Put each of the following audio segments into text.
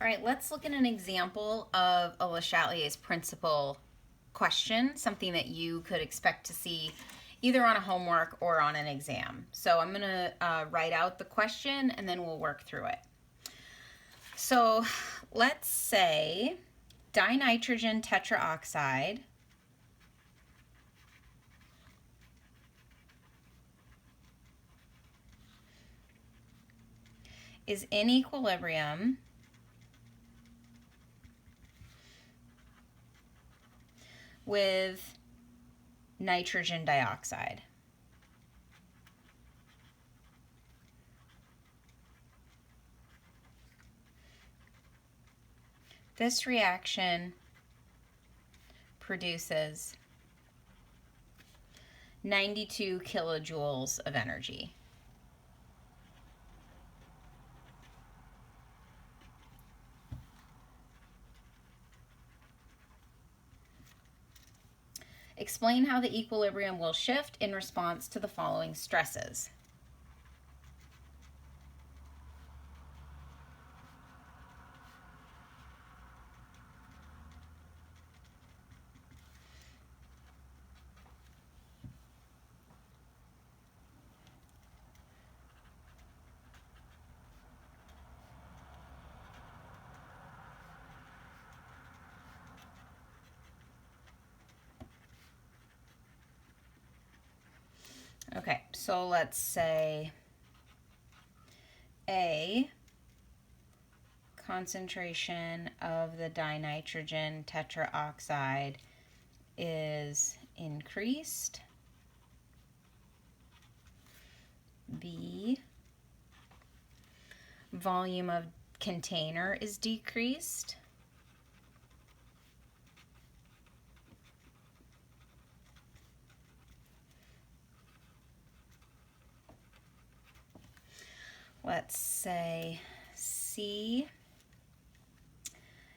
All right, let's look at an example of a Le Chatelier's principle question, something that you could expect to see either on a homework or on an exam. So I'm going to write out the question and then we'll work through it. So let's say dinitrogen tetraoxide is in equilibrium with nitrogen dioxide. This reaction produces 92 kilojoules of energy. Explain how the equilibrium will shift in response to the following stresses. Okay, so let's say A, concentration of the dinitrogen tetraoxide is increased. B, volume of container is decreased. Let's say C,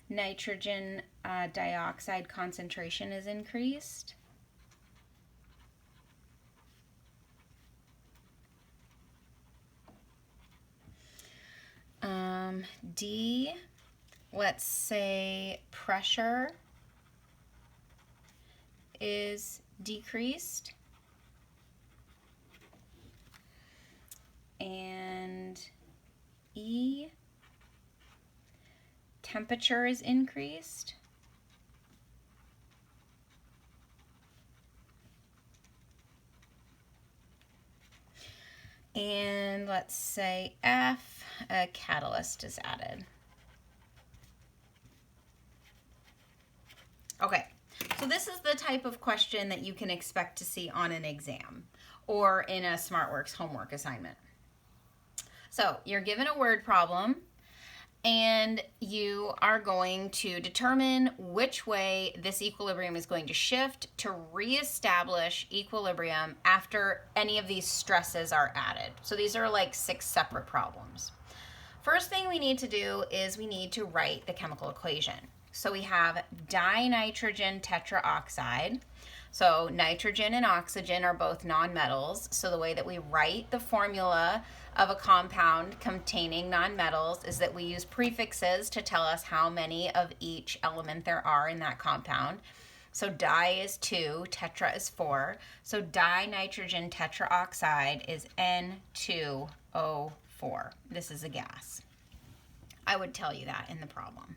nitrogen dioxide concentration is increased. D, let's say pressure is decreased. And E, temperature is increased. And let's say F, a catalyst is added. Okay, so this is the type of question that you can expect to see on an exam or in a SmartWorks homework assignment. So you're given a word problem and you are going to determine which way this equilibrium is going to shift to reestablish equilibrium after any of these stresses are added. So these are like 6 separate problems. First thing we need to do is we need to write the chemical equation. So we have dinitrogen tetraoxide. So nitrogen and oxygen are both nonmetals. So the way that we write the formula of a compound containing nonmetals is that we use prefixes to tell us how many of each element there are in that compound. So di is 2, tetra is 4. So dinitrogen tetraoxide is N2O4. This is a gas. I would tell you that in the problem.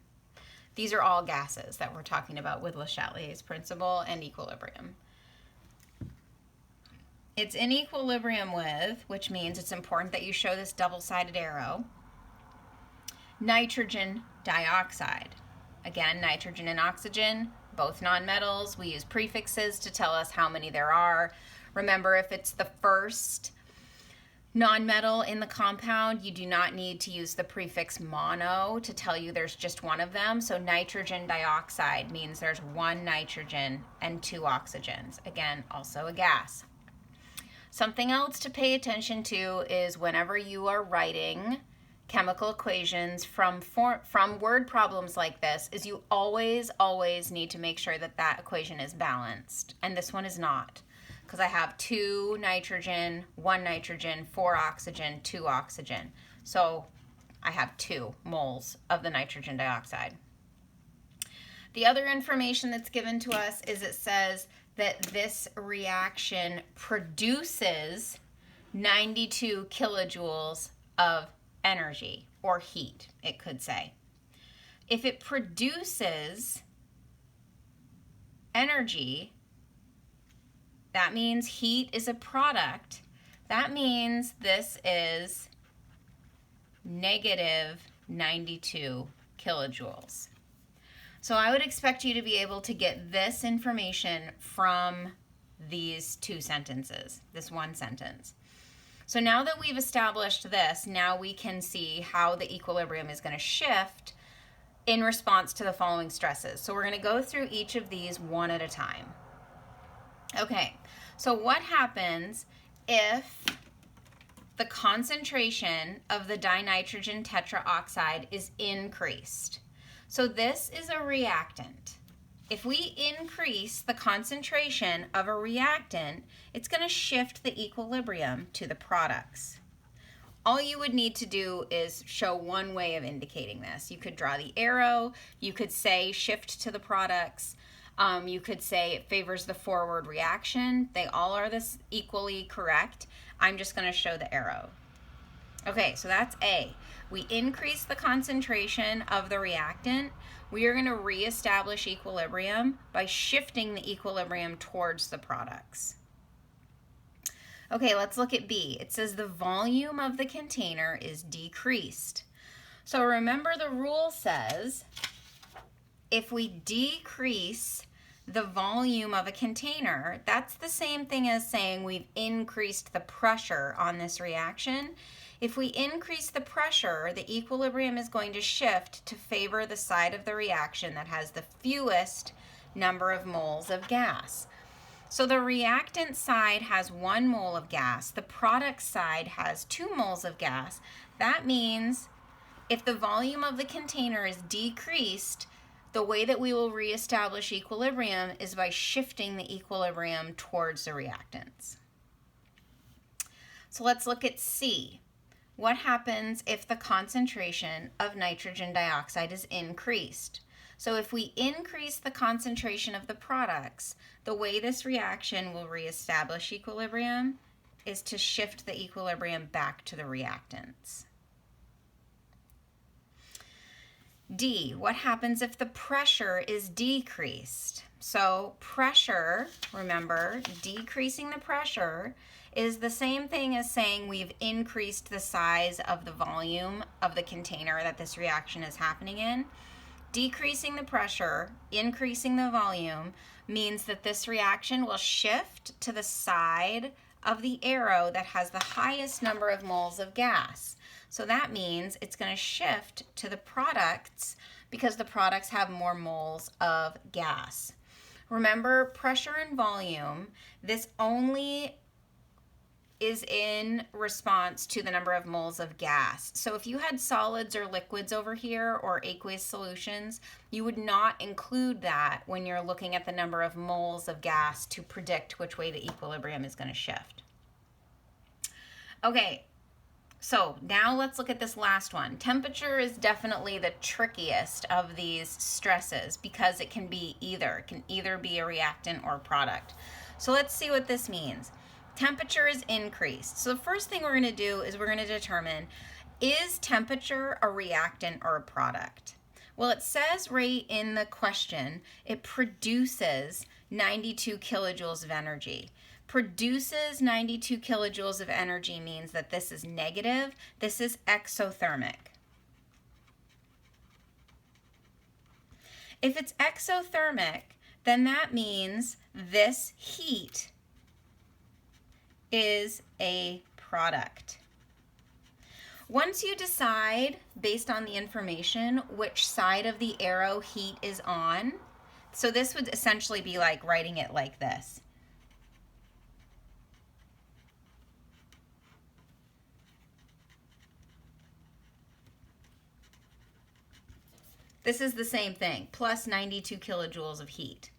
These are all gases that we're talking about with Le Chatelier's principle and equilibrium. It's in equilibrium with, which means it's important that you show this double-sided arrow, nitrogen dioxide. Again, nitrogen and oxygen, both nonmetals. We use prefixes to tell us how many there are. Remember, if it's the first nonmetal in the compound, you do not need to use the prefix mono to tell you there's just one of them. So nitrogen dioxide means there's 1 nitrogen and 2 oxygens. Again, also a gas. Something else to pay attention to is whenever you are writing chemical equations from word problems like this, is you always need to make sure that that equation is balanced. And this one is not, because I have 2 nitrogen, 1 nitrogen, 4 oxygen, 2 oxygen. So I have 2 moles of the nitrogen dioxide. The other information that's given to us is it says that this reaction produces 92 kilojoules of energy or heat, it could say. If it produces energy, that means heat is a product. That means this is negative 92 kilojoules. So I would expect you to be able to get this information from these 2 sentences, this one sentence. So now that we've established this, now we can see how the equilibrium is going to shift in response to the following stresses. So we're going to go through each of these one at a time. Okay, so what happens if the concentration of the dinitrogen tetraoxide is increased? So this is a reactant. If we increase the concentration of a reactant, it's going to shift the equilibrium to the products. All you would need to do is show one way of indicating this. You could draw the arrow, you could say shift to the products, you could say it favors the forward reaction. They all are this equally correct. I'm just going to show the arrow. Okay, so that's A. We increase the concentration of the reactant. We are going to reestablish equilibrium by shifting the equilibrium towards the products. Okay, let's look at B. It says the volume of the container is decreased. So remember the rule says if we decrease the volume of a container, that's the same thing as saying we've increased the pressure on this reaction. If we increase the pressure, the equilibrium is going to shift to favor the side of the reaction that has the fewest number of moles of gas. So the reactant side has 1 mole of gas. The product side has 2 moles of gas. That means if the volume of the container is decreased, the way that we will reestablish equilibrium is by shifting the equilibrium towards the reactants. So let's look at C. What happens if the concentration of nitrogen dioxide is increased? So if we increase the concentration of the products, the way this reaction will reestablish equilibrium is to shift the equilibrium back to the reactants. D, what happens if the pressure is decreased? So pressure, remember, decreasing the pressure is the same thing as saying we've increased the size of the volume of the container that this reaction is happening in. Decreasing the pressure, increasing the volume, means that this reaction will shift to the side of the arrow that has the highest number of moles of gas. So that means it's going to shift to the products because the products have more moles of gas. Remember, pressure and volume, this only is in response to the number of moles of gas. So if you had solids or liquids over here or aqueous solutions, you would not include that when you're looking at the number of moles of gas to predict which way the equilibrium is going to shift. Okay, so now let's look at this last one. Temperature is definitely the trickiest of these stresses because it can be either. It can either be a reactant or a product. So let's see what this means. Temperature is increased. So the first thing we're going to do is we're going to determine, is temperature a reactant or a product? Well, it says right in the question, it produces 92 kilojoules of energy. Produces 92 kilojoules of energy means that this is negative. This is exothermic. If it's exothermic, then that means this heat is a product. Once you decide, based on the information, which side of the arrow heat is on, so this would essentially be like writing it like this. This is the same thing, plus 92 kilojoules of heat.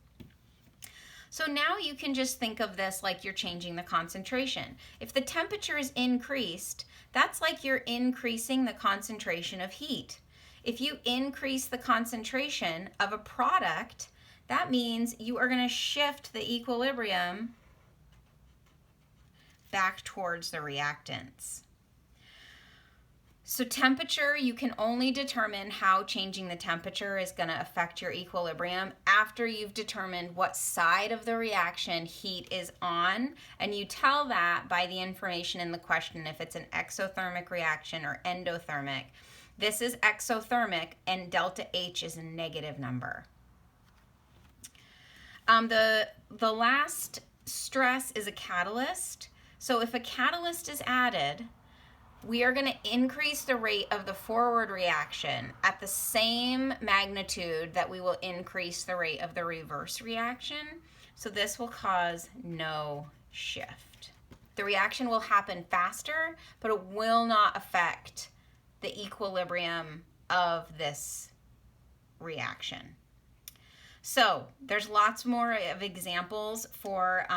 So now you can just think of this like you're changing the concentration. If the temperature is increased, that's like you're increasing the concentration of heat. If you increase the concentration of a product, that means you are going to shift the equilibrium back towards the reactants. So temperature, you can only determine how changing the temperature is going to affect your equilibrium after you've determined what side of the reaction heat is on, and you tell that by the information in the question if it's an exothermic reaction or endothermic. This is exothermic and delta H is a negative number. The last stress is a catalyst. So if a catalyst is added, we are going to increase the rate of the forward reaction at the same magnitude that we will increase the rate of the reverse reaction. So this will cause no shift. The reaction will happen faster, but it will not affect the equilibrium of this reaction. So there's lots more of examples for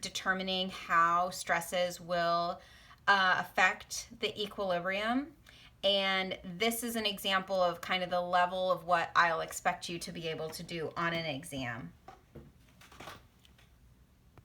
determining how stresses will affect the equilibrium, and this is an example of kind of the level of what I'll expect you to be able to do on an exam.